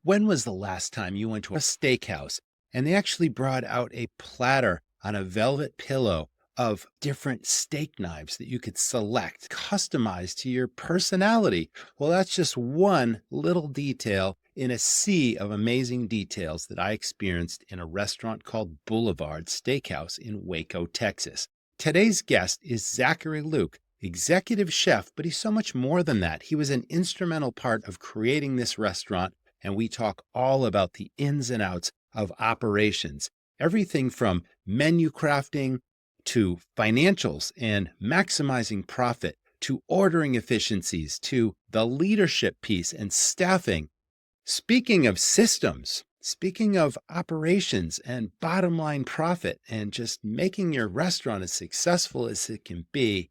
When was the last time you went to a steakhouse and they actually brought out a platter on a velvet pillow of different steak knives that you could select, customized to your personality? Well, that's just one little detail in a sea of amazing details that I experienced in a restaurant called Boulevard Steakhouse in Waco, Texas. Today's guest is Zachary Luke, executive chef, but he's so much more than that. He was an instrumental part of creating this restaurant, and we talk all about the ins and outs of operations, everything from menu crafting to financials and maximizing profit, to ordering efficiencies, to the leadership piece and staffing. Speaking of systems, speaking of operations and bottom line profit and just making your restaurant as successful as it can be,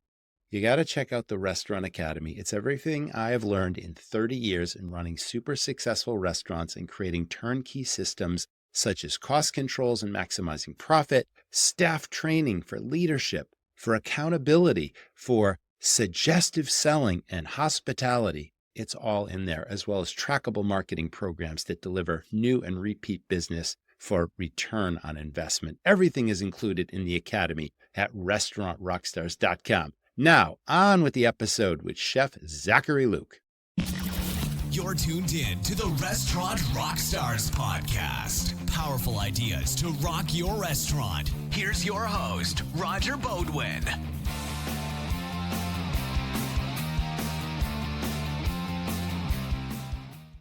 you got to check out the Restaurant Academy. It's everything I have learned in 30 years in running super successful restaurants and creating turnkey systems such as cost controls and maximizing profit, staff training for leadership, for accountability, for suggestive selling and hospitality. It's all in there, as well as trackable marketing programs that deliver new and repeat business for return on investment. Everything is included in the Academy at restaurantrockstars.com. Now, on with the episode with Chef Zachary Luke. You're tuned in to the Restaurant Rockstars Podcast. Powerful ideas to rock your restaurant. Here's your host, Roger Bodwin.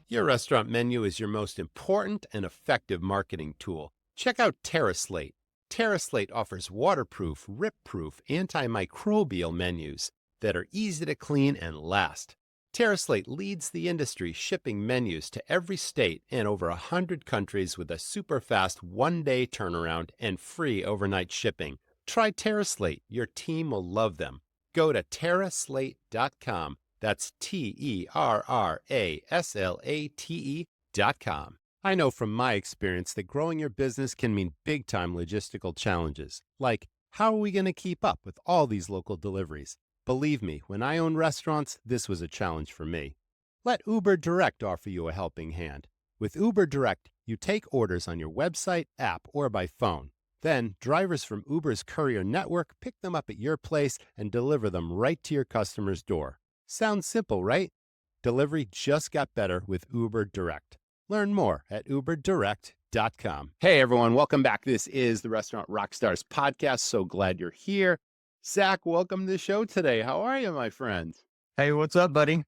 Your restaurant menu is your most important and effective marketing tool. Check out TerraSlate. TerraSlate offers waterproof, rip-proof, antimicrobial menus that are easy to clean and last. TerraSlate leads the industry, shipping menus to every state and over 100 countries with a super-fast one-day turnaround and free overnight shipping. Try TerraSlate. Your team will love them. Go to terraslate.com. That's TerraSlate.com. I know from my experience that growing your business can mean big-time logistical challenges, like how are we going to keep up with all these local deliveries? Believe me, when I owned restaurants, this was a challenge for me. Let Uber Direct offer you a helping hand. With Uber Direct, you take orders on your website, app, or by phone. Then, drivers from Uber's courier network pick them up at your place and deliver them right to your customer's door. Sounds simple, right? Delivery just got better with Uber Direct. Learn more at uberdirect.com. Hey, everyone. Welcome back. This is the Restaurant Rockstars Podcast. So glad you're here. Zach, welcome to the show today. How are you, my friend? Hey, what's up, buddy?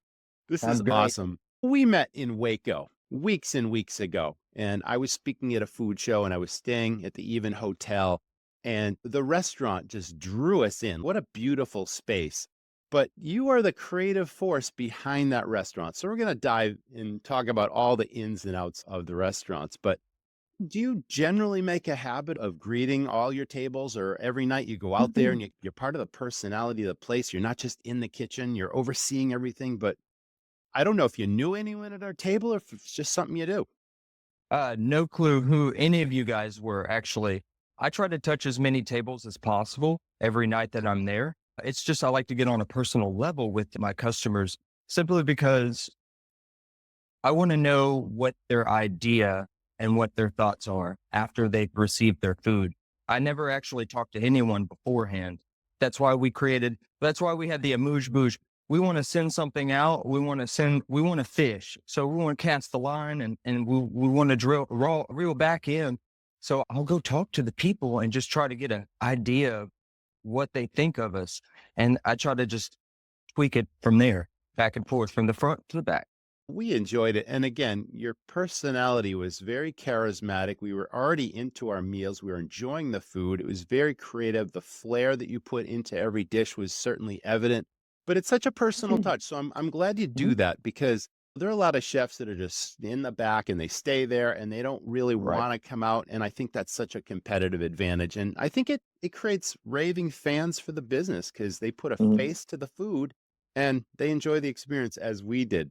This I'm is great. awesome. We met in Waco weeks and weeks ago, and I was speaking at a food show, and I was staying at the Even Hotel, and the restaurant just drew us in. What a beautiful space. But you are the creative force behind that restaurant. So we're going to dive and talk about all the ins and outs of the restaurants. But do you generally make a habit of greeting all your tables, or every night you go out there and you're part of the personality of the place? You're not just in the kitchen, you're overseeing everything. But I don't know if you knew anyone at our table or if it's just something you do. No clue who any of you guys were, actually. I try to touch as many tables as possible every night that I'm there. It's just I like to get on a personal level with my customers, simply because I want to know what their idea and what their thoughts are after they've received their food. I never actually talked to anyone beforehand. That's why we had the amuse-bouche. We want to send something out. We want to fish. So we want to cast the line and we want to reel back in. So I'll go talk to the people and just try to get an idea of what they think of us. And I try to just tweak it from there, back and forth, from the front to the back. We enjoyed it. And again, your personality was very charismatic. We were already into our meals. We were enjoying the food. It was very creative. The flair that you put into every dish was certainly evident, but it's such a personal touch. So I'm glad you do that, because there are a lot of chefs that are just in the back and they stay there and they don't really want to come out. And I think that's such a competitive advantage. And I think it creates raving fans for the business, because they put a face to the food and they enjoy the experience as we did.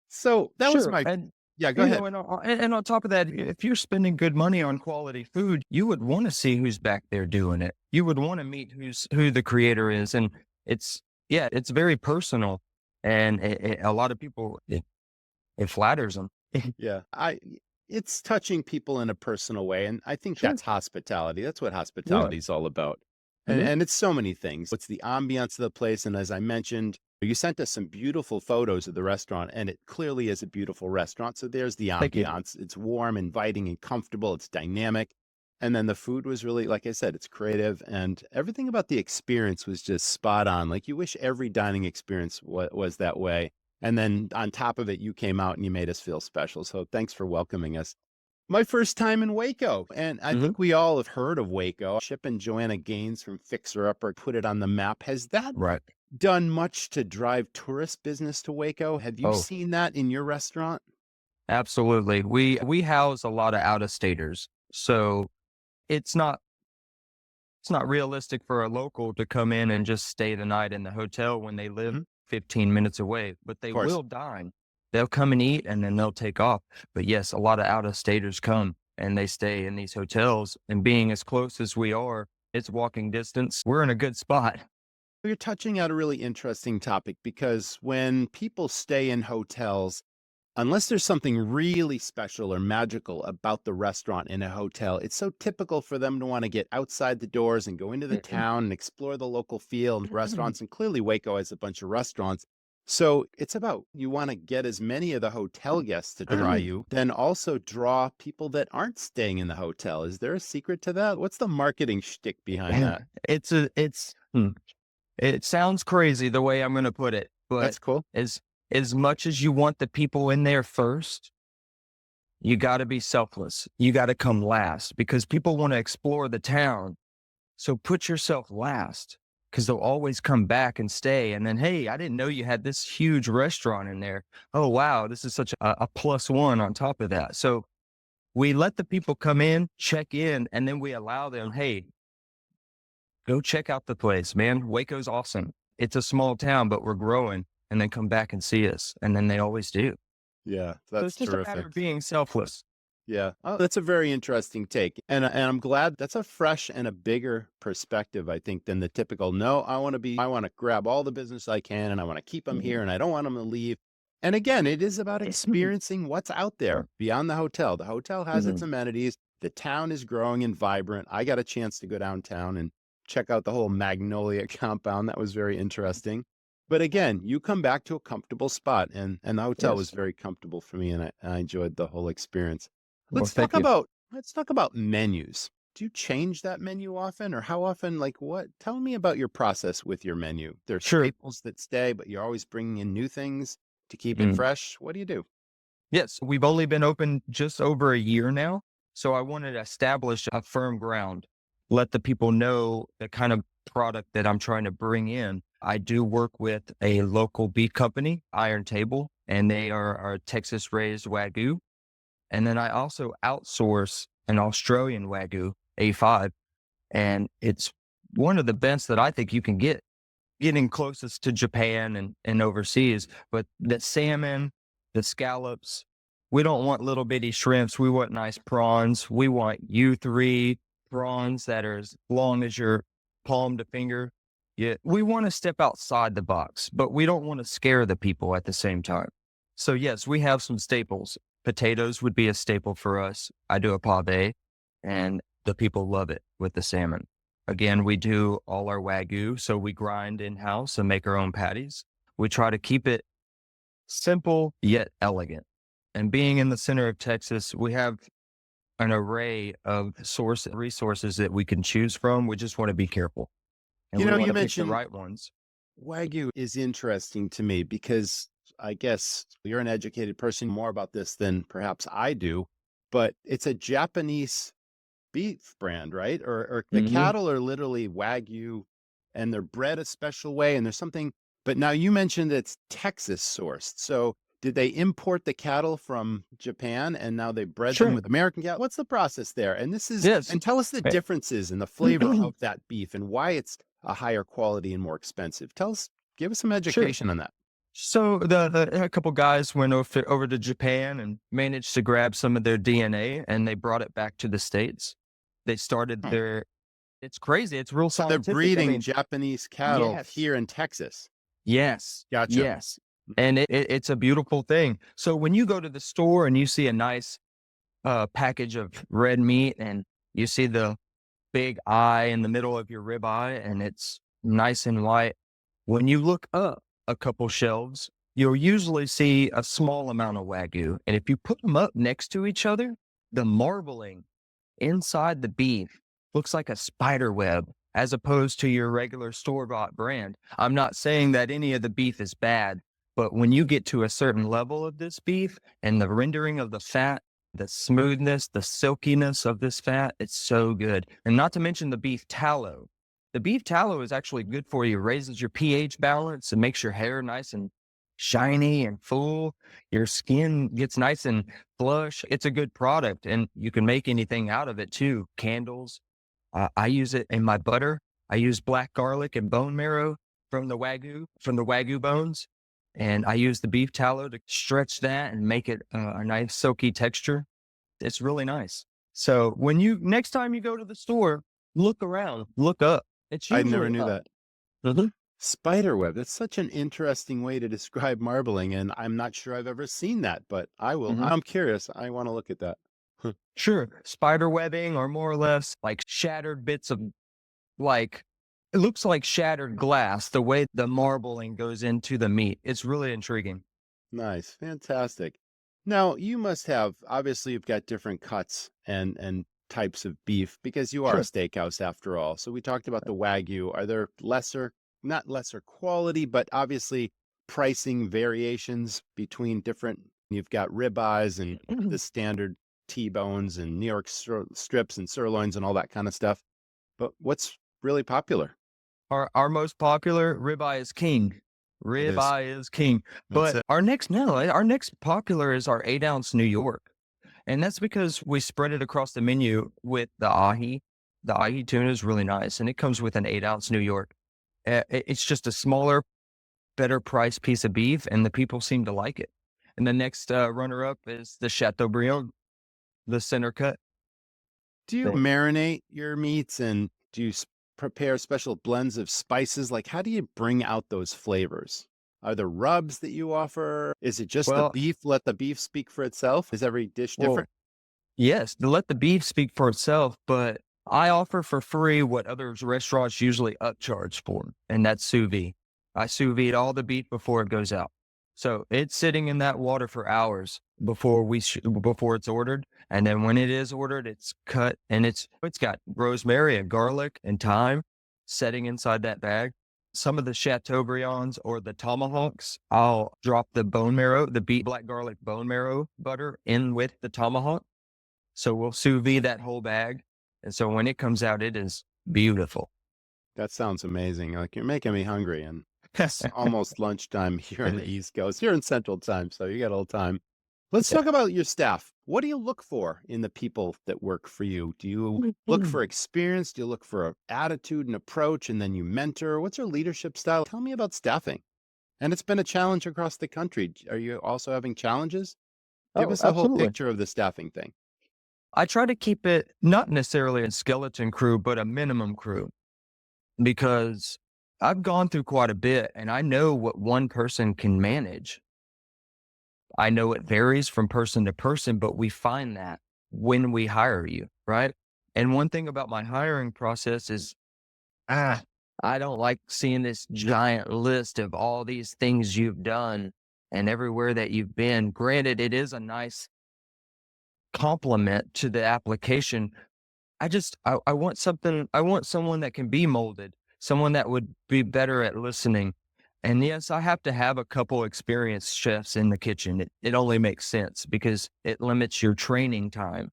So that was my, yeah, go ahead. And on top of that, if you're spending good money on quality food, you would want to see who's back there doing it. You would want to meet who the creator is. And it's very personal. And a lot of people, it flatters them. Yeah. It's touching people in a personal way. And I think Sure. that's hospitality. That's what Yeah. hospitality is all about. And, Mhm. and it's so many things. It's the ambiance of the place. And as I mentioned, you sent us some beautiful photos of the restaurant, and it clearly is a beautiful restaurant. So there's the Thank you. ambiance. It's warm, inviting, and comfortable. It's dynamic. And then the food was really, like I said, it's creative. And everything about the experience was just spot on. Like you wish every dining experience was that way. And then on top of it, you came out and you made us feel special. So thanks for welcoming us. My first time in Waco, and I Mhm. think we all have heard of Waco. Chip and Joanna Gaines from Fixer Upper put it on the map. Has that Right. done much to drive tourist business to Waco? Have you Oh, seen that in your restaurant? absolutely. We house a lot of out-of-staters, so it's not it's not realistic for a local to come in and just stay the night in the hotel when they live Mhm. 15 minutes away, but Of they course. will dine. They'll come and eat and then they'll take off. But yes, a lot of out-of-staters come and they stay in these hotels. And being as close as we are, it's walking distance. We're in a good spot. You're touching out a really interesting topic because when people stay in hotels, unless there's something really special or magical about the restaurant in a hotel, it's so typical for them to want to get outside the doors and go into the town and explore the local feel and restaurants. And clearly, Waco has a bunch of restaurants. So it's about you want to get as many of the hotel guests to try you, then also draw people that aren't staying in the hotel. Is there a secret to that? What's the marketing shtick behind that? It sounds crazy the way I'm going to put it, but That's cool. as as much as you want the people in there first, you got to be selfless. You got to come last because people want to explore the town. So put yourself last because they'll always come back and stay. And then, hey, I didn't know you had this huge restaurant in there. Oh, wow. This is such a plus one on top of that. So we let the people come in, check in, and then we allow them, hey, go check out the place, man. Waco's awesome. It's a small town, but we're growing. And then come back and see us. And then they always do. Yeah, So that's it's just a matter terrific. of being selfless. Yeah. Oh, that's a very interesting take. And I'm glad that's a fresh and a bigger perspective, I think, than the typical, no, I want to grab all the business I can and I want to keep them here and I don't want them to leave. And again, it is about experiencing what's out there beyond the hotel. The hotel has its Mhm. amenities. The town is growing and vibrant. I got a chance to go downtown and check out the whole Magnolia compound. That was very interesting. But again, you come back to a comfortable spot and the hotel was Yes. very comfortable for me and I enjoyed the whole experience. Well, thank you. Let's talk about menus. Do you change that menu often or how often? Like what? Tell me about your process with your menu. There's Sure. staples that stay, but you're always bringing in new things to keep it Mm. fresh. What do you do? Yes, we've only been open just over a year now. So I wanted to establish a firm ground, let the people know the kind of product that I'm trying to bring in. I do work with a local beef company, Iron Table, and they are Texas raised Wagyu. And then I also outsource an Australian Wagyu A5. And it's one of the best that I think you can get, getting closest to Japan and overseas. But the salmon, the scallops, we don't want little bitty shrimps. We want nice prawns. We want U3 prawns that are as long as your palm to finger. Yeah, we want to step outside the box, but we don't want to scare the people at the same time. So yes, we have some staples. Potatoes would be a staple for us. I do a pave, and the people love it with the salmon. Again, we do all our Wagyu, so we grind in-house and make our own patties. We try to keep it simple yet elegant. And being in the center of Texas, we have an array of resources that we can choose from. We just want to be careful, and You we know, want you to pick the mentioned right ones. Wagyu is interesting to me because I guess you're an educated person more about this than perhaps I do, but it's a Japanese beef brand, right? Or the Hmm. cattle are literally Wagyu and they're bred a special way and there's something, but now you mentioned it's Texas sourced. So did they import the cattle from Japan and now they bred them Sure. with American cattle? What's the process there? Yes. And tell us the Eh, differences in the flavor of that beef and why it's a higher quality and more expensive. Give us some Sure. education on that. So a couple guys went over to Japan and managed to grab some of their DNA, and they brought it back to the States. They started Hmm. their. It's crazy. It's real So they're scientific. I breeding mean, Japanese cattle yes, here in Texas. yes, Gotcha. yes. And it's a beautiful thing. So when you go to the store and you see a nice package of red meat and you see the big eye in the middle of your ribeye and it's nice and white, when you look up a couple shelves, you'll usually see a small amount of Wagyu. And if you put them up next to each other, the marbling inside the beef looks like a spider web as opposed to your regular store-bought brand. I'm not saying that any of the beef is bad, but when you get to a certain level of this beef and the rendering of the fat, the smoothness, the silkiness of this fat, it's so good. And not to mention the beef tallow. The beef tallow is actually good for you. It raises your pH balance and makes your hair nice and shiny and full. Your skin gets nice and flush. It's a good product and you can make anything out of it too. Candles. I use it in my butter. I use black garlic and bone marrow from the Wagyu bones. And I use the beef tallow to stretch that and make it a nice silky texture. It's really nice. So next time you go to the store, look around, look up. It's I usually never knew up. that. Mhm. Spiderweb. That's such an interesting way to describe marbling, and I'm not sure I've ever seen that, but I will. Mhm. I'm curious. I want to look at that. Sure. Spider webbing or more or less like shattered bits of like, it looks like shattered glass, the way the marbling goes into the meat. It's really intriguing. Nice. Fantastic. Now, you must have, obviously, you've got different cuts and types of beef because you are a Sure. steakhouse after all. So we talked about the Wagyu. Are there not lesser quality, but obviously pricing variations between different, you've got ribeyes and the standard T-bones and New York strips and sirloins and all that kind of stuff. But what's really popular? Our most popular ribeye is king. It is. Ribeye is king. That's But it. our next popular is our 8-ounce New York. And that's because we spread it across the menu with the ahi. The ahi tuna is really nice. And it comes with an 8-ounce New York. It's just a smaller, better priced piece of beef. And the people seem to like it. And the next runner up is the Chateaubriand, the center cut. Do you thing. marinate your meats and do you prepare special blends of spices? Like, how do you bring out those flavors? Are there rubs that you offer? Is it just the Well, beef? Let the beef speak for itself? Is every dish well, different? yes, to let the beef speak for itself, but I offer for free what other restaurants usually upcharge for, and that's sous vide. I sous vide all the beef before it goes out. So it's sitting in that water for hours before before it's ordered. And then when it is ordered, it's cut and it's got rosemary and garlic and thyme setting inside that bag. Some of the Chateaubriands or the tomahawks, I'll drop the bone marrow, the beef black garlic bone marrow butter in with the tomahawk. So we'll sous vide that whole bag. And so when it comes out, it is beautiful. That sounds amazing. Like, you're making me hungry, and it's almost lunchtime here on the East Coast. You're in Central Time, so you got a little time. Let's talk about your staff. What do you look for in the people that work for you? Do you look for experience? Do you look for attitude and approach, and then you mentor? What's your leadership style? Tell me about staffing. And it's been a challenge across the country. Are you also having challenges? Give Oh, us a whole absolutely. picture of the staffing thing. I try to keep it not necessarily a skeleton crew, but a minimum crew because I've gone through quite a bit and I know what one person can manage. I know it varies from person to person, but we find that when we hire you, right? And one thing about my hiring process is, I don't like seeing this giant list of all these things you've done and everywhere that you've been. Granted, it is a nice compliment to the application. I want someone that can be molded, someone that would be better at listening. And yes, I have to have a couple experienced chefs in the kitchen. It only makes sense because it limits your training time.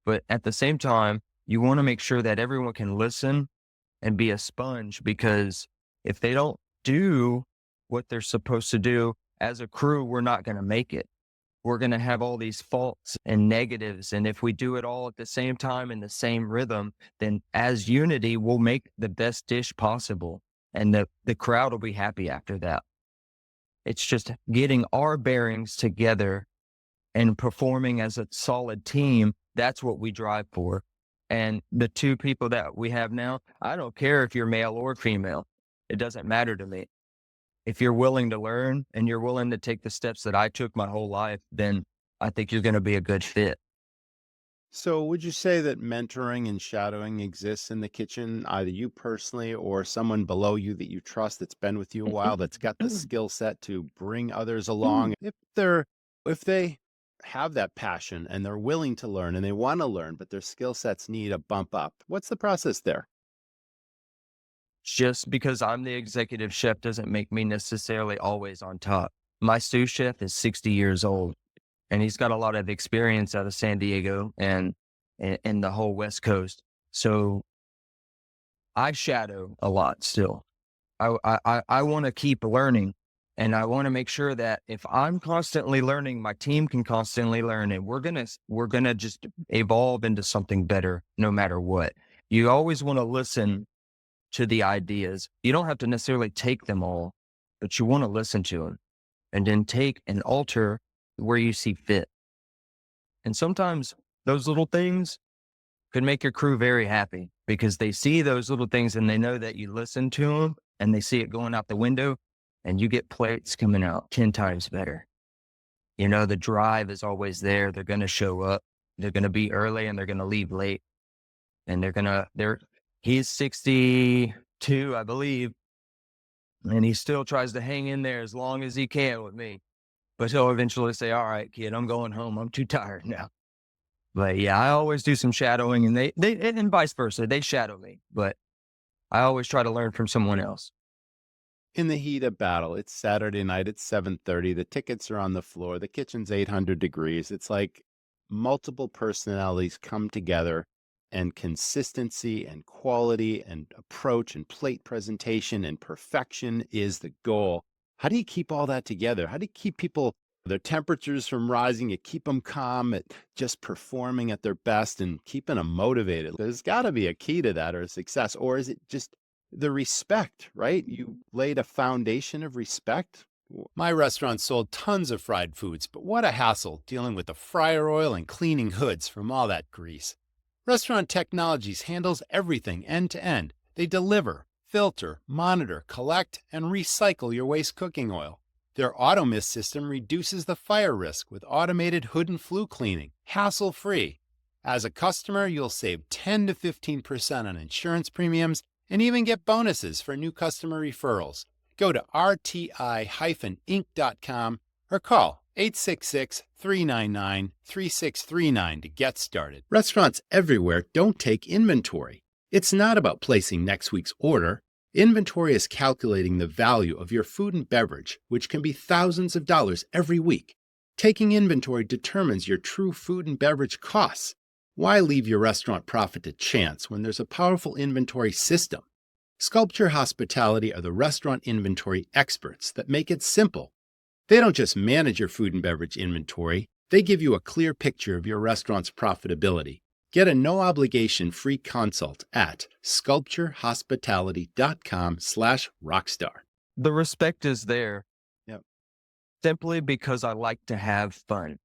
But at the same time, you want to make sure that everyone can listen and be a sponge, because if they don't do what they're supposed to do as a crew, we're not going to make it. We're going to have all these faults and negatives. And if we do it all at the same time in the same rhythm, then as unity, we'll make the best dish possible. And the crowd will be happy after that. It's just getting our bearings together and performing as a solid team. That's what we drive for. And the two people that we have now, I don't care if you're male or female. It doesn't matter to me. if you're willing to learn and you're willing to take the steps that I took my whole life, then I think you're going to be a good fit. So, would you say that mentoring and shadowing exists in the kitchen, either you personally or someone below you that you trust that's been with you a while, that's got the skill set to bring others along? If they have that passion and they're willing to learn and they want to learn, but their skill sets need a bump up, what's the process there? Just because I'm the executive chef doesn't make me necessarily always on top. My sous chef is 60 years old, and he's got a lot of experience out of San Diego and the whole West Coast. So I shadow a lot still. I want to keep learning, and I want to make sure that if I'm constantly learning, my team can constantly learn, and we're gonna just evolve into something better no matter what. You always want to listen to the ideas. You don't have to necessarily take them all, but you want to listen to them and then take and alter where you see fit. And sometimes those little things could make your crew very happy because they see those little things and they know that you listen to them and they see it going out the window and you get plates coming out 10 times better. You know, the drive is always there. They're going to show up. They're going to be early and they're going to leave late. And he's 62, I believe, and he still tries to hang in there as long as he can with me. But he'll eventually say, all right, kid, I'm going home. I'm too tired now. But yeah, I always do some shadowing and they and vice versa. They shadow me, but I always try to learn from someone else. In the heat of battle, it's Saturday night at 7:30. The tickets are on the floor. The kitchen's 800 degrees. It's like multiple personalities come together, and consistency and quality and approach and plate presentation and perfection is the goal. How do you keep all that together? How do you keep people, their temperatures from rising? You keep them calm at just performing at their best and keeping them motivated. There's got to be a key to that or success. Or is it just the respect, right? You laid a foundation of respect. My restaurant sold tons of fried foods, but what a hassle dealing with the fryer oil and cleaning hoods from all that grease. Restaurant Technologies handles everything end to end. They deliver, filter, monitor, collect, and recycle your waste cooking oil. Their AutoMist system reduces the fire risk with automated hood and flue cleaning, hassle-free. As a customer, you'll save 10 to 15% on insurance premiums and even get bonuses for new customer referrals. Go to rti-inc.com or call 866-399-3639 to get started. Restaurants everywhere don't take inventory. It's not about placing next week's order. Inventory is calculating the value of your food and beverage, which can be thousands of dollars every week. Taking inventory determines your true food and beverage costs. Why leave your restaurant profit to chance when there's a powerful inventory system? Sculpture Hospitality are the restaurant inventory experts that make it simple. They don't just manage your food and beverage inventory, they give you a clear picture of your restaurant's profitability. Get a no-obligation free consult at sculpturehospitality.com/rockstar. The respect is there. Yep. Simply because I like to have fun.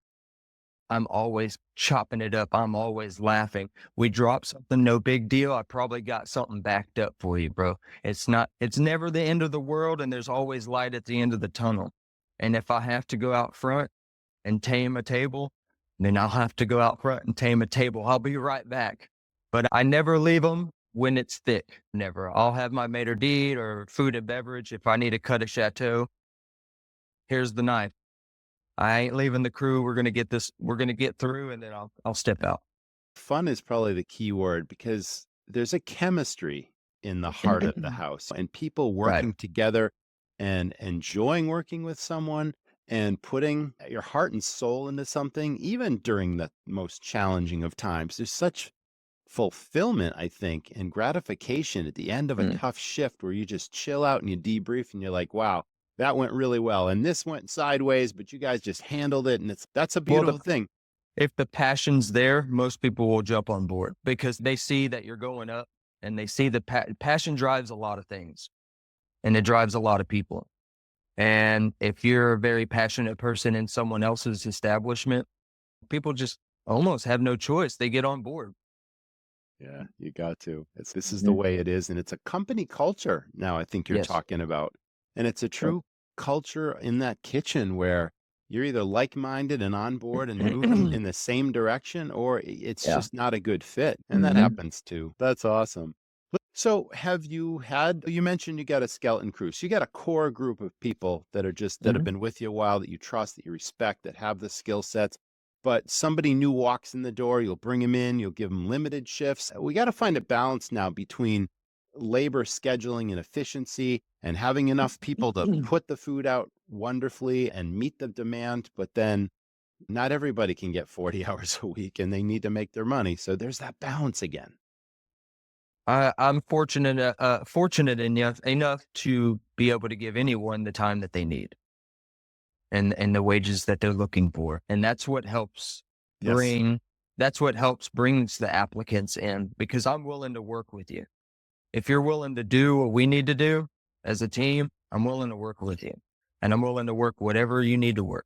I'm always chopping it up. I'm always laughing. We drop something, no big deal. I probably got something backed up for you, bro. It's never the end of the world, and there's always light at the end of the tunnel. And if I have to go out front and tame a table, then I'll have to go out front and tame a table. I'll be right back. But I never leave them when it's thick. Never. I'll have my maitre d' or food and beverage. If I need to cut a chateau, here's the knife. I ain't leaving the crew. We're going to get this. We're going to get through, and then I'll step out. Fun is probably the key word because there's a chemistry in the heart of the house and people working together and enjoying working with someone and putting your heart and soul into something, even during the most challenging of times. There's such fulfillment, I think, and gratification at the end of a tough shift where you just chill out and you debrief and you're like, wow, that went really well. And this went sideways, but you guys just handled it. And that's a beautiful thing. If the passion's there, most people will jump on board because they see that you're going up and they see the passion drives a lot of things and it drives a lot of people. And if you're a very passionate person in someone else's establishment, people just almost have no choice. They get on board. Yeah, you got to. This is the way it is. And it's a company culture now, I think you're talking about. And it's a true culture in that kitchen where you're either like-minded and on board and moving in the same direction, or it's Yeah. just not a good fit. And that happens too. That's awesome. So you mentioned you got a skeleton crew. So you got a core group of people that are that have been with you a while, that you trust, that you respect, that have the skill sets. But somebody new walks in the door, you'll bring them in, you'll give them limited shifts. We got to find a balance now between labor scheduling and efficiency and having enough people to put the food out wonderfully and meet the demand. But then not everybody can get 40 hours a week and they need to make their money. So there's that balance again. I'm fortunate enough to be able to give anyone the time that they need and the wages that they're looking for. And that's what helps brings the applicants in, because I'm willing to work with you. If you're willing to do what we need to do as a team, I'm willing to work with you, and I'm willing to work whatever you need to work.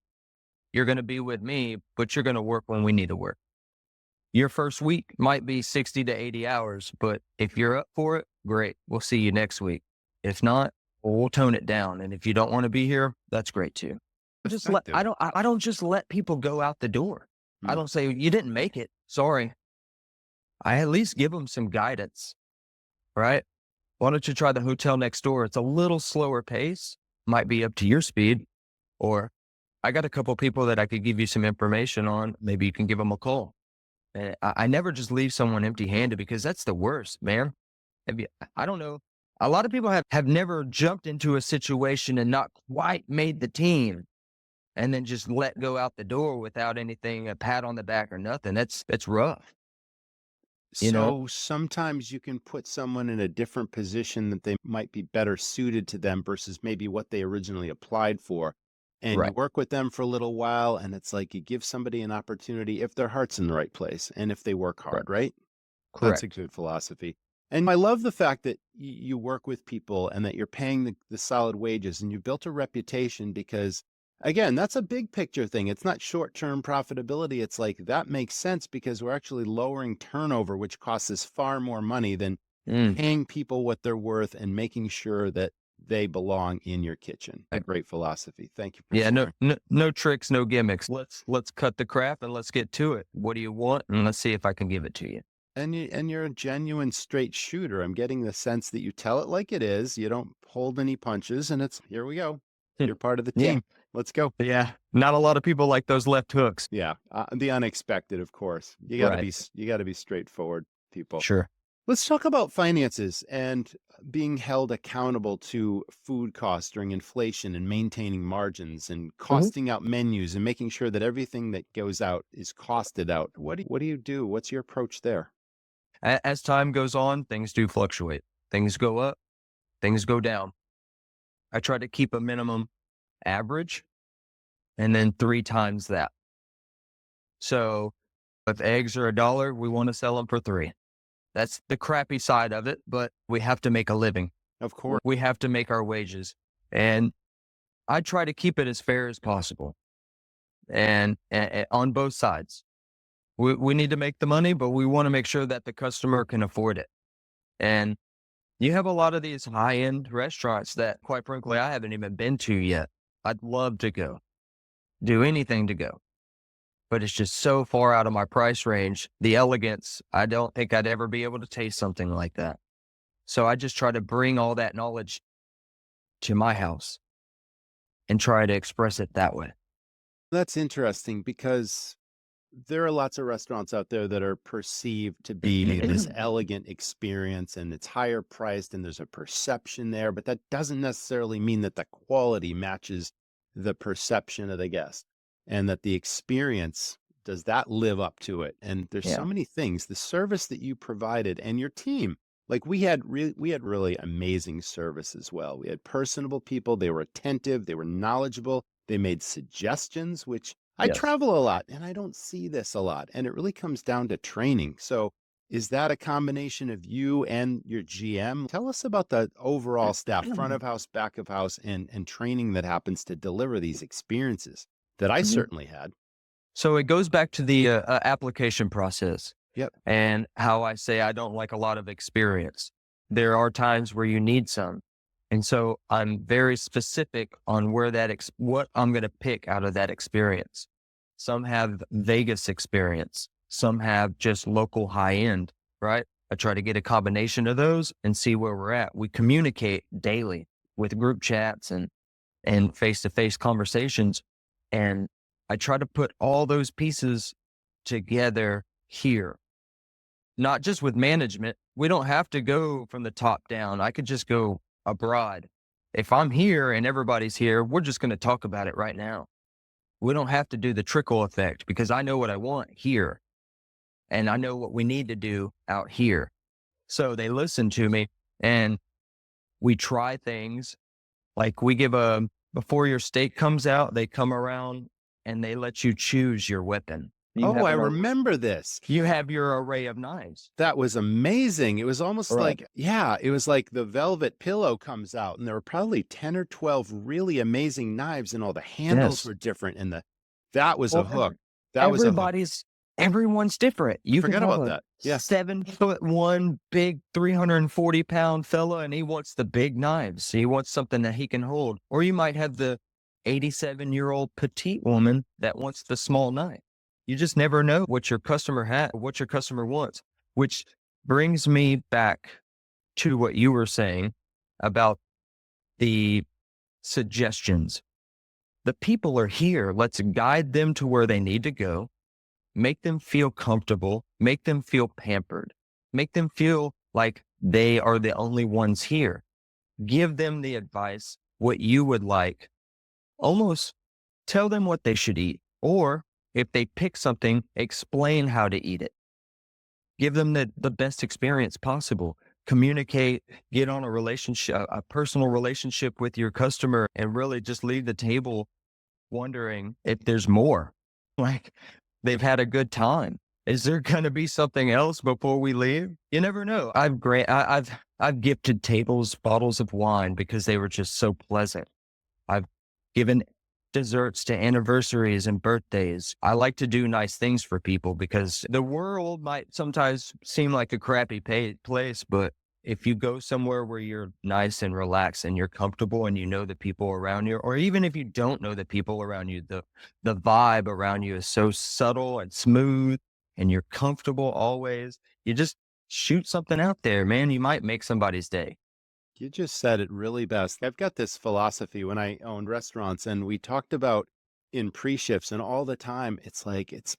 You're going to be with me, but you're going to work when we need to work. Your first week might be 60 to 80 hours, but if you're up for it, great. We'll see you next week. If not, we'll tone it down. And if you don't want to be here, that's great too. I don't just let people go out the door. I don't say, you didn't make it. Sorry. I at least give them some guidance, right? Why don't you try the hotel next door? It's a little slower pace, might be up to your speed. Or I got a couple people that I could give you some information on. Maybe you can give them a call. And I never just leave someone empty handed, because that's the worst, man. I don't know. A lot of people have never jumped into a situation and not quite made the team and then just let go out the door without anything, a pat on the back or nothing. That's rough. So sometimes you can put someone in a different position that they might be better suited to them versus maybe what they originally applied for. And you work with them for a little while, and it's like you give somebody an opportunity if their heart's in the right place and if they work hard, right? Correct. That's a good philosophy. And I love the fact that you work with people and that you're paying the solid wages, and you built a reputation, because, again, that's a big picture thing. It's not short-term profitability. It's like, that makes sense because we're actually lowering turnover, which costs us far more money than paying people what they're worth and making sure that they belong in your kitchen. A great philosophy. Thank you for sharing. No tricks, no gimmicks. Let's cut the crap and let's get to it. What do you want? And let's see if I can give it to you. And you're a genuine straight shooter. I'm getting the sense that you tell it like it is. You don't hold any punches, and it's, here we go. You're part of the team. Let's go. Yeah. Not a lot of people like those left hooks. Yeah. The unexpected, of course. You gotta be straightforward, people. Sure. Let's talk about finances and being held accountable to food costs during inflation and maintaining margins and costing out menus and making sure that everything that goes out is costed out. What do you do? What's your approach there? As time goes on, things do fluctuate. Things go up, things go down. I try to keep a minimum average and then 3 times that. So if eggs are $1, we want to sell them for 3. That's the crappy side of it, but we have to make a living. Of course. We have to make our wages. And I try to keep it as fair as possible. And on both sides. We need to make the money, but we want to make sure that the customer can afford it. And you have a lot of these high-end restaurants that, quite frankly, I haven't even been to yet. I'd love to go. Do anything to go. But it's just so far out of my price range. The elegance, I don't think I'd ever be able to taste something like that. So I just try to bring all that knowledge to my house and try to express it that way. That's interesting, because there are lots of restaurants out there that are perceived to be this elegant experience, and it's higher priced, and there's a perception there, but that doesn't necessarily mean that the quality matches the perception of the guest, and that the experience, does that live up to it? And there's so many things, the service that you provided and your team, like we had really amazing service as well. We had personable people. They were attentive. They were knowledgeable. They made suggestions, which I travel a lot and I don't see this a lot. And it really comes down to training. So is that a combination of you and your GM? Tell us about the overall staff, front of house, back of house, and training that happens to deliver these experiences that I certainly had. So it goes back to the application process. Yep. And how I say I don't like a lot of experience. There are times where you need some. And so I'm very specific on where what I'm going to pick out of that experience. Some have Vegas experience. Some have just local high end, right? I try to get a combination of those and see where we're at. We communicate daily with group chats and face-to-face conversations. And I try to put all those pieces together here, not just with management. We don't have to go from the top down. I could just go abroad. If I'm here and everybody's here, we're just going to talk about it right now. We don't have to do the trickle effect because I know what I want here and I know what we need to do out here. So they listen to me and we try things like before your steak comes out, they come around and they let you choose your weapon. I remember this. You have your array of knives. That was amazing. It was almost Right. it was like the velvet pillow comes out and there were probably 10 or 12 really amazing knives and all the handles Yes. were different. And that was a Well, hook. That was a hook. Everyone's different. You Forget can have about a that. Yeah. 7'1" big 340-pound fella and he wants the big knives. He wants something that he can hold. Or you might have the 87-year-old petite woman that wants the small knife. You just never know what your customer what your customer wants, which brings me back to what you were saying about the suggestions. The people are here. Let's guide them to where they need to go, make them feel comfortable, make them feel pampered, make them feel like they are the only ones here. Give them the advice, what you would like. Almost tell them what they should eat. Or if they pick something, explain how to eat it. Give them the best experience possible. Communicate, get on a personal relationship with your customer and really just leave the table wondering if there's more. Like they've had a good time. Is there going to be something else before we leave? You never know. I've gifted tables bottles of wine because they were just so pleasant. I've given desserts to anniversaries and birthdays. I like to do nice things for people because the world might sometimes seem like a crappy place, but if you go somewhere where you're nice and relaxed and you're comfortable and you know the people around you, or even if you don't know the people around you, the vibe around you is so subtle and smooth and you're comfortable always. You just shoot something out there, man. You might make somebody's day. You just said it really best. I've got this philosophy when I owned restaurants and we talked about in pre-shifts and all the time, it's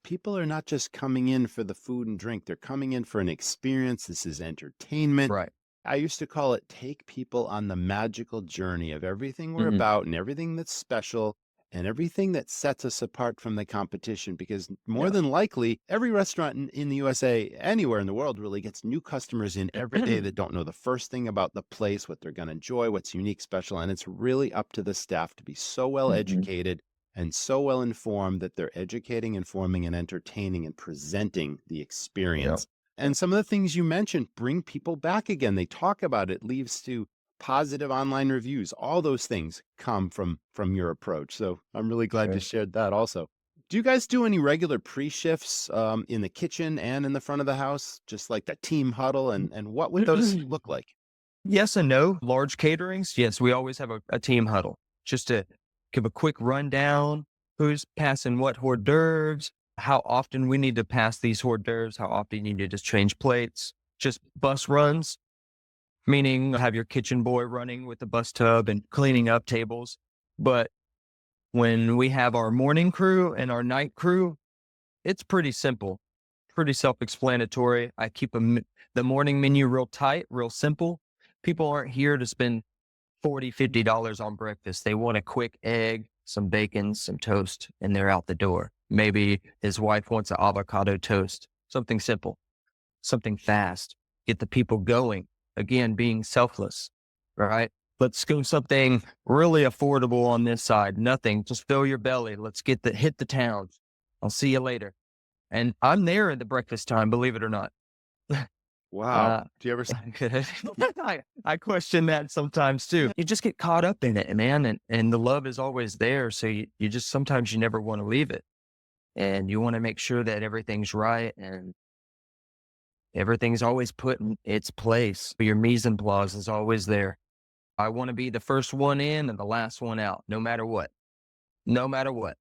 people are not just coming in for the food and drink. They're coming in for an experience. This is entertainment. Right. I used to call it take people on the magical journey of everything we're Mhm. about and everything that's special and everything that sets us apart from the competition. Because more Yeah. than likely, every restaurant in the USA, anywhere in the world, really gets new customers in every day that don't know the first thing about the place, what they're going to enjoy, what's unique, special. And it's really up to the staff to be so well Mhm. educated and so well informed that they're educating, informing, and entertaining and presenting the experience. And some of the things you mentioned bring people back again. They talk about it, leads to positive online reviews. All those things come from your approach. So I'm really glad you Sure. shared that also. Do you guys do any regular pre-shifts in the kitchen and in the front of the house? Just like the team huddle and what would those look like? Yes and no. Large caterings, yes, we always have a team huddle just to give a quick rundown, who's passing what hors d'oeuvres, how often we need to pass these hors d'oeuvres, how often you need to change plates, just bus runs, meaning have your kitchen boy running with the bus tub and cleaning up tables. But when we have our morning crew and our night crew, it's pretty simple, pretty self-explanatory. I keep the morning menu real tight, real simple. People aren't here to spend $40, $50 on breakfast. They want a quick egg, some bacon, some toast, and they're out the door. Maybe his wife wants an avocado toast, something simple, something fast, get the people going. Again, being selfless, right? Let's go something really affordable on this side. Nothing, just fill your belly. Let's hit the town. I'll see you later. And I'm there at the breakfast time, believe it or not. Wow. Do you ever I question that sometimes too. You just get caught up in it, man. And the love is always there. So you just, sometimes you never want to leave it. And you want to make sure that everything's right and everything's always put in its place. Your mise en place is always there. I want to be the first one in and the last one out, no matter what. No matter what.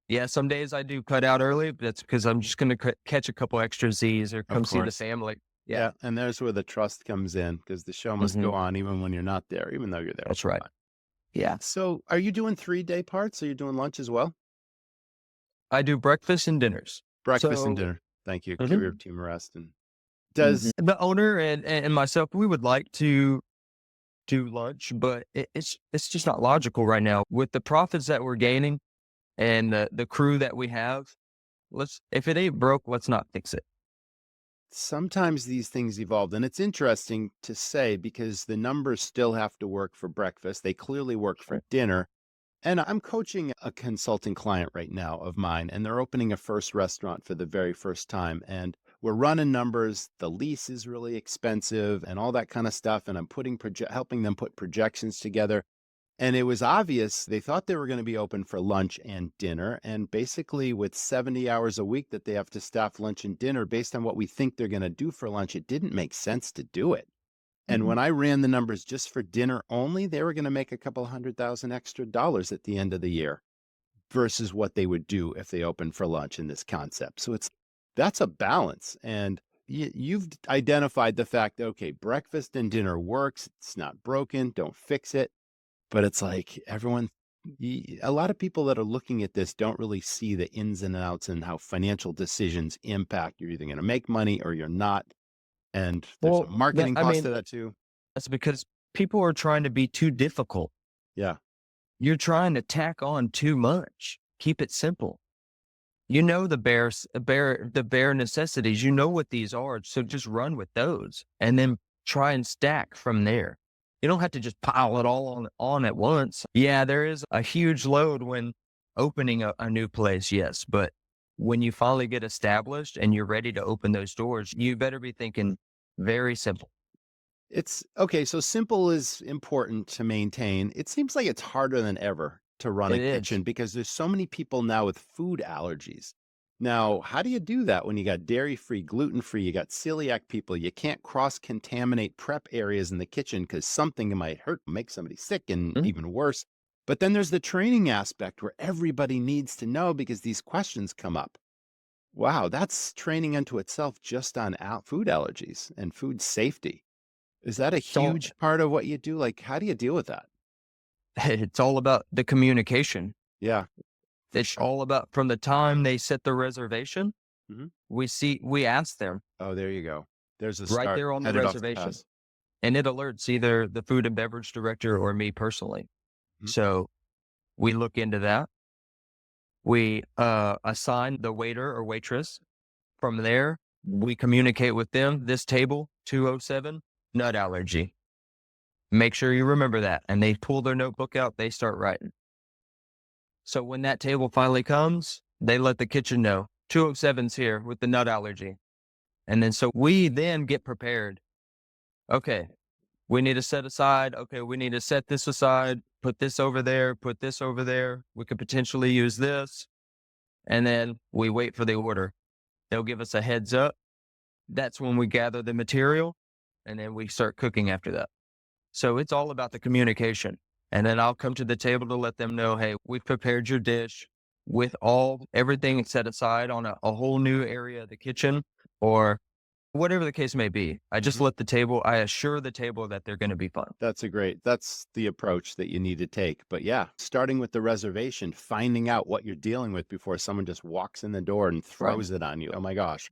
Yeah, some days I do cut out early, but that's because I'm just going to catch a couple extra Z's or Of come see the course. family. Yeah. Yeah. And there's where the trust comes in, because the show must go on even when you're not there, even though you're there. That's right. Yeah. So are you doing 3-day parts? Are you doing lunch as well? I do breakfast and dinners. Breakfast and So- dinner. Thank you. Mhm. Give your team a rest. And does The owner and myself, we would like to do lunch, but it's just not logical right now with the profits that we're gaining and the crew that we have. If it ain't broke, let's not fix it. sometimes these things evolved, and it's interesting to say because the numbers still have to work for breakfast. They clearly work for dinner. And I'm coaching a consulting client right now of mine, and they're opening a first restaurant for the very first time. And we're running numbers. The lease is really expensive and all that kind of stuff. And I'm helping them put projections together. And it was obvious they thought they were going to be open for lunch and dinner. And basically, with 70 hours a week that they have to staff lunch and dinner based on what we think they're going to do for lunch, it didn't make sense to do it. And when I ran the numbers just for dinner only, they were going to make a couple $100,000 extra dollars at the end of the year versus what they would do if they opened for lunch in this concept. So that's a balance. And you've identified the fact that, okay, breakfast and dinner works. It's not broken. Don't fix it. But it's like a lot of people that are looking at this don't really see the ins and outs and how financial decisions impact. You're either going to make money or you're not. And there's a marketing cost to that too. That's because people are trying to be too difficult. Yeah. You're trying to tack on too much. Keep it simple. You know the bare necessities. You know what these are. So just run with those and then try and stack from there. You don't have to just pile it all on at once. Yeah, there is a huge load when opening a new place, yes. But when you finally get established and you're ready to open those doors, you better be thinking very simple. It's okay. So simple is important to maintain. It seems like it's harder than ever to run a It is. kitchen because there's so many people now with food allergies. Now, how do you do that when you got dairy-free, gluten-free, you got celiac people? You can't cross-contaminate prep areas in the kitchen because something might make somebody sick and even worse. But then there's the training aspect where everybody needs to know because these questions come up. Wow, that's training unto itself just on food allergies and food safety. Is that a huge part of what you do? Like, how do you deal with that? It's all about the communication. Yeah. It's all about from the time they set the reservation, we ask them. Oh, there you go. There's a right start. there on the Headed off reservation. path. And it alerts either the food and beverage director or me personally. So we look into that. We assign the waiter or waitress. From there, we communicate with them. This table, 207, nut allergy. Make sure you remember that. And they pull their notebook out. They start writing. So when that table finally comes, they let the kitchen know 207's here with the nut allergy. And then so we then get prepared. Okay, we need to set aside. Okay, we need to set this aside, put this over there, put this over there. We could potentially use this. And then we wait for the order. They'll give us a heads up. That's when we gather the material and then we start cooking after that. So it's all about the communication. And then I'll come to the table to let them know, hey, we've prepared your dish with everything set aside on a whole new area of the kitchen or whatever the case may be. I just I assure the table that they're going to be fine. That's the approach that you need to take. But yeah, starting with the reservation, finding out what you're dealing with before someone just walks in the door and throws it on you. Oh my gosh.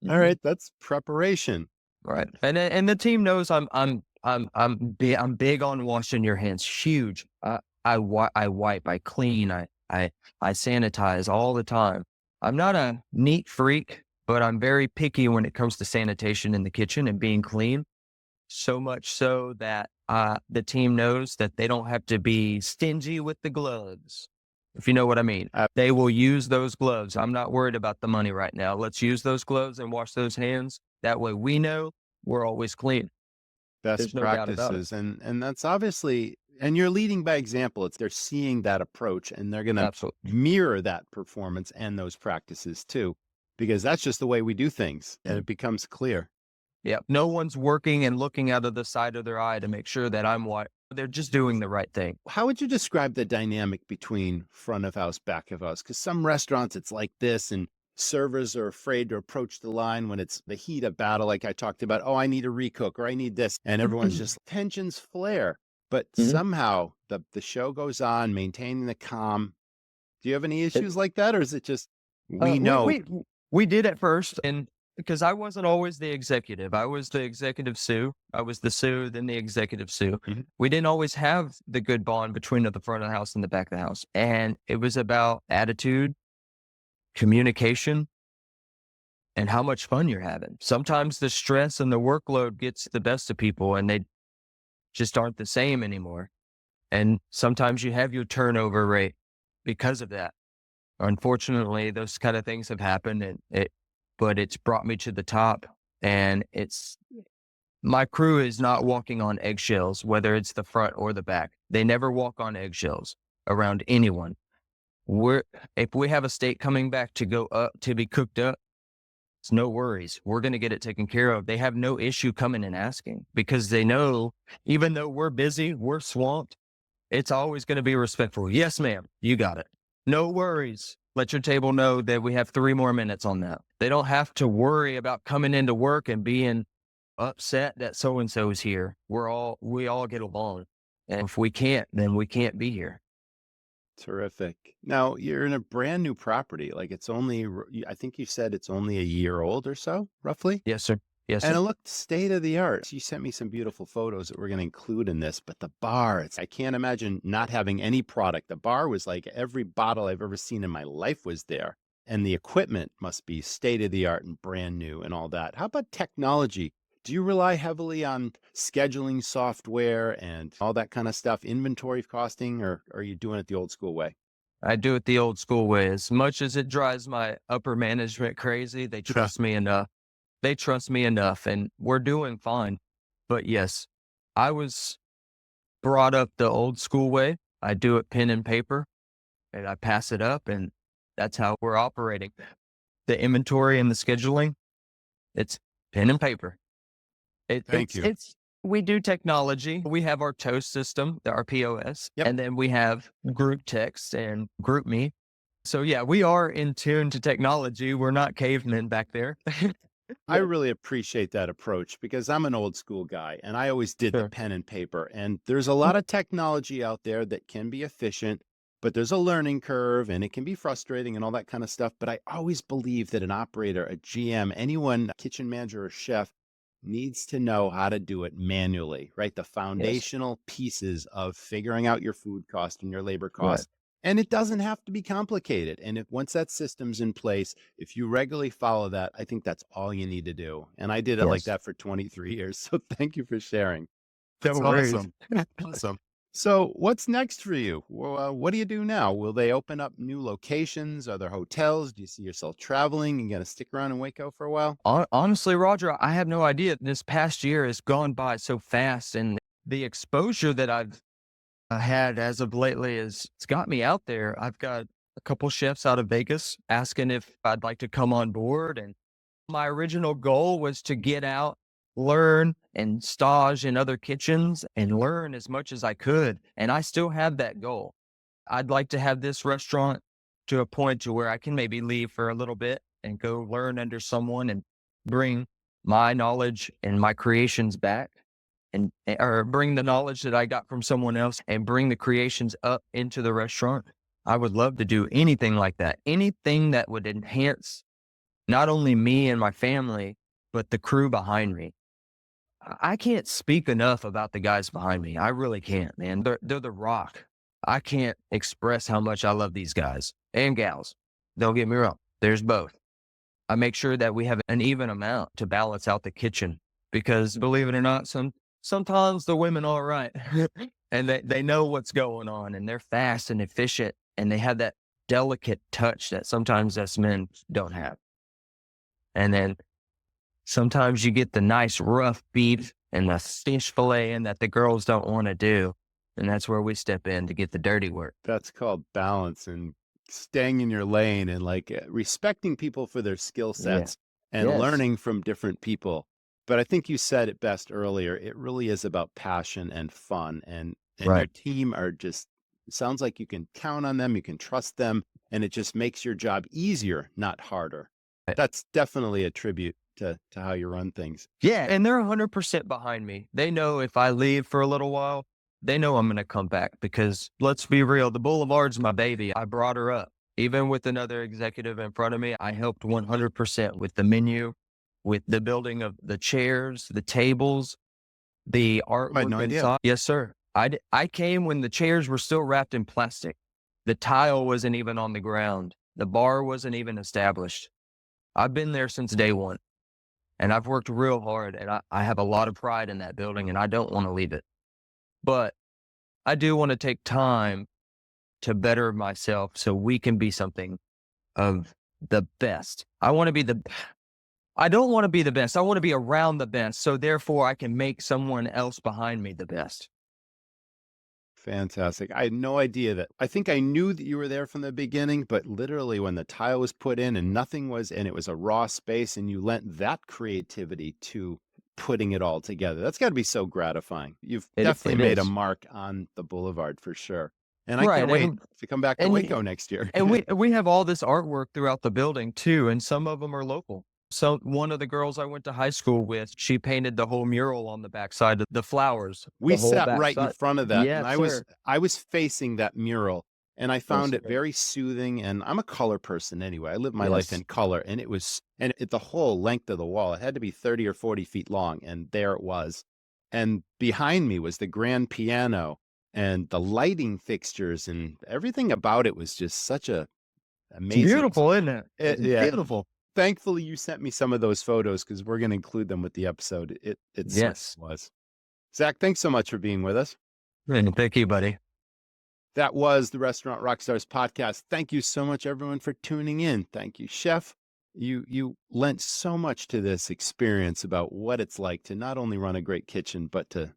All right. That's preparation. Right. And the team knows I'm big on washing your hands. Huge. I wipe, I clean, I sanitize all the time. I'm not a neat freak, but I'm very picky when it comes to sanitation in the kitchen and being clean. So much so that the team knows that they don't have to be stingy with the gloves, if you know what I mean. They will use those gloves. I'm not worried about the money right now. Let's use those gloves and wash those hands. That way we know we're always clean. Best practices. And that's obviously, and you're leading by example. They're seeing that approach and they're going to mirror that performance and those practices too, because that's just the way we do things and it becomes clear. Yeah. No one's working and looking out of the side of their eye to make sure that I'm They're just doing the right thing. How would you describe the dynamic between front of house, back of house? Because some restaurants, it's like this, and servers are afraid to approach the line when it's the heat of battle, like I talked about. Oh, I need a recook or I need this. And everyone's just tensions flare. But Mhm. somehow the show goes on, maintaining the calm. Do you have any It- issues like that? Or is it just Uh, we we, know? we we did at first, and because I wasn't always the executive, I was the executive sous. I was the sous, then the executive sous. Mhm. We didn't always have the good bond between the front of the house and the back of the house, and it was about attitude, communication, and how much fun you're having. Sometimes the stress and the workload gets the best of people, and they just aren't the same anymore. And sometimes you have your turnover rate because of that. Unfortunately, those kind of things have happened, but it's brought me to the top, and my crew is not walking on eggshells, whether it's the front or the back. They never walk on eggshells around anyone. If we have a steak coming back to go up to be cooked up, it's no worries. We're going to get it taken care of. They have no issue coming and asking because they know, even though we're busy, we're swamped, it's always going to be respectful. Yes, ma'am. You got it. No worries. Let your table know that we have 3 more minutes on that. They don't have to worry about coming into work and being upset that so-and-so is here. We all get along. And if we can't, then we can't be here. Terrific. Now you're in a brand new property. Like it's only, I think you said it's only a year old or so, roughly. Yes, sir. Yes, And sir. it looked state of the art. You sent me some beautiful photos that we're going to include in this, but the bar, I can't imagine not having any product. The bar was like every bottle I've ever seen in my life was there. And the equipment must be state of the art and brand new and all that. How about technology? Do you rely heavily on scheduling software and all that kind of stuff, inventory costing, or are you doing it the old school way? I do it the old school way. As much as it drives my upper management crazy, they trust me enough. They trust me enough, and we're doing fine. But yes, I was brought up the old school way. I do it pen and paper, and I pass it up, and that's how we're operating. The inventory and the scheduling, it's pen and paper. Thank you. We do technology. We have our toast system, our POS, Yep. and then we have group text and group me. So yeah, we are in tune to technology. We're not cavemen back there. I really appreciate that approach because I'm an old school guy and I always did the Sure. pen and paper. And there's a lot of technology out there that can be efficient, but there's a learning curve and it can be frustrating and all that kind of stuff. But I always believe that an operator, a GM, anyone, a kitchen manager or chef needs to know how to do it manually, right? The foundational pieces of figuring out your food cost and your labor Right. cost. And it doesn't have to be complicated. And if once that system's in place, if you regularly follow that, I think that's all you need to do. And I did it like Yes. that for 23 years. So thank you for sharing. That's Awesome. Awesome. So what's next for you? Well, what do you do now? Will they open up new locations? Are there hotels? Do you see yourself traveling and going to stick around in Waco for a while? Honestly, Roger, I have no idea. This past year has gone by so fast, and the exposure that I've had as of lately it's got me out there. I've got a couple chefs out of Vegas asking if I'd like to come on board. And my original goal was to get out, learn and stage in other kitchens and learn as much as I could. And I still have that goal. I'd like to have this restaurant to a point to where I can maybe leave for a little bit and go learn under someone and bring my knowledge and my creations back or bring the knowledge that I got from someone else and bring the creations up into the restaurant. I would love to do anything like that. Anything that would enhance not only me and my family, but the crew behind me. I can't speak enough about the guys behind me. I really can't, man. They're the rock. I can't express how much I love these guys and gals. Don't get me wrong. There's both. I make sure that we have an even amount to balance out the kitchen because believe it or not, sometimes the women are right and they know what's going on and they're fast and efficient and they have that delicate touch that sometimes us men don't have. And then sometimes you get the nice rough beef and the fish fillet that the girls don't want to do. And that's where we step in to get the dirty work. That's called balance and staying in your lane and like respecting people for their skill Yeah. sets and Yes. learning from different people. But I think you said it best earlier. It really is about passion and fun. And your Right. team are just, it sounds like you can count on them, you can trust them, and it just makes your job easier, not harder. Right. That's definitely a tribute to how you run things. Yeah. And they're 100% behind me. They know if I leave for a little while, they know I'm going to come back because let's be real. The Boulevard's my baby. I brought her up. Even with another executive in front of me, I helped 100% with the menu, with the building of the chairs, the tables, the artwork I had no idea. inside. Yes, sir. I came when the chairs were still wrapped in plastic. The tile wasn't even on the ground. The bar wasn't even established. I've been there since day one, and I've worked real hard, and I have a lot of pride in that building, and I don't want to leave it. But I do want to take time to better myself so we can be something of the best. I don't want to be the best. I want to be around the best. So therefore I can make someone else behind me the best. Fantastic. I had no idea I think I knew that you were there from the beginning, but literally when the tile was put in and it was a raw space, and you lent that creativity to putting it all together. That's got to be so gratifying. You've definitely made a mark on the Boulevard for sure. And I can't wait to come back to Waco next year. And we have all this artwork throughout the building too, and some of them are local. So one of the girls I went to high school with, she painted the whole mural on the backside of the flowers. We sat right in front of that. Yes, and I was facing that mural, and I found Yes, it sir. very soothing. And I'm a color person anyway. I live my life in color, and the whole length of the wall, it had to be 30 or 40 feet long. And there it was. And behind me was the grand piano, and the lighting fixtures, and everything about it was just such a amazing. It's beautiful, isn't it? It's Yeah. beautiful. Thankfully, you sent me some of those photos because we're going to include them with the episode. It Yes. was. Zach, thanks so much for being with us. And thank you, buddy. That was the Restaurant Rockstars podcast. Thank you so much, everyone, for tuning in. Thank you, Chef. You lent so much to this experience about what it's like to not only run a great kitchen, but to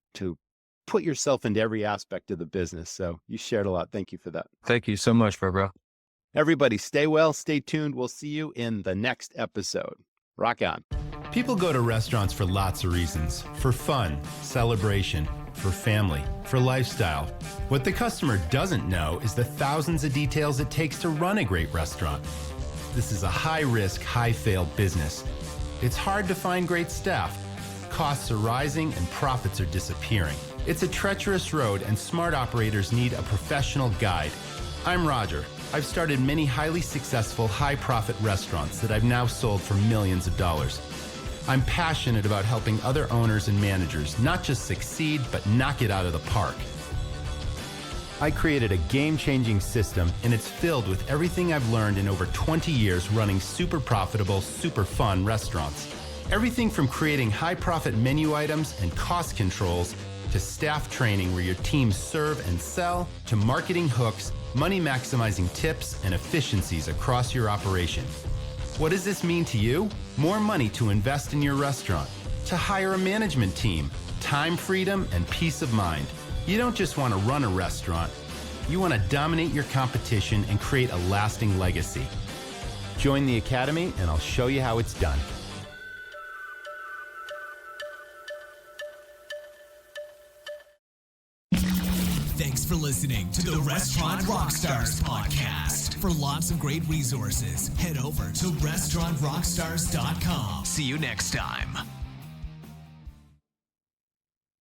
put yourself into every aspect of the business. So you shared a lot. Thank you for that. Thank you so much, bro. Everybody, stay well, stay tuned. We'll see you in the next episode. Rock on. People go to restaurants for lots of reasons. For fun, celebration, for family, for lifestyle. What the customer doesn't know is the thousands of details it takes to run a great restaurant. This is a high-risk, high-fail business. It's hard to find great staff. Costs are rising and profits are disappearing. It's a treacherous road, and smart operators need a professional guide. I'm Roger. I've started many highly successful, high-profit restaurants that I've now sold for millions of dollars. I'm passionate about helping other owners and managers not just succeed, but knock it out of the park. I created a game-changing system, and it's filled with everything I've learned in over 20 years running super profitable, super fun restaurants. Everything from creating high-profit menu items and cost controls to staff training where your teams serve and sell, to marketing hooks, money-maximizing tips, and efficiencies across your operation. What does this mean to you? More money to invest in your restaurant, to hire a management team, time freedom, and peace of mind. You don't just want to run a restaurant. You want to dominate your competition and create a lasting legacy. Join the Academy, and I'll show you how it's done. Thanks for listening to the Restaurant Rockstars Podcast. For lots of great resources, head over to restaurantrockstars.com. See you next time.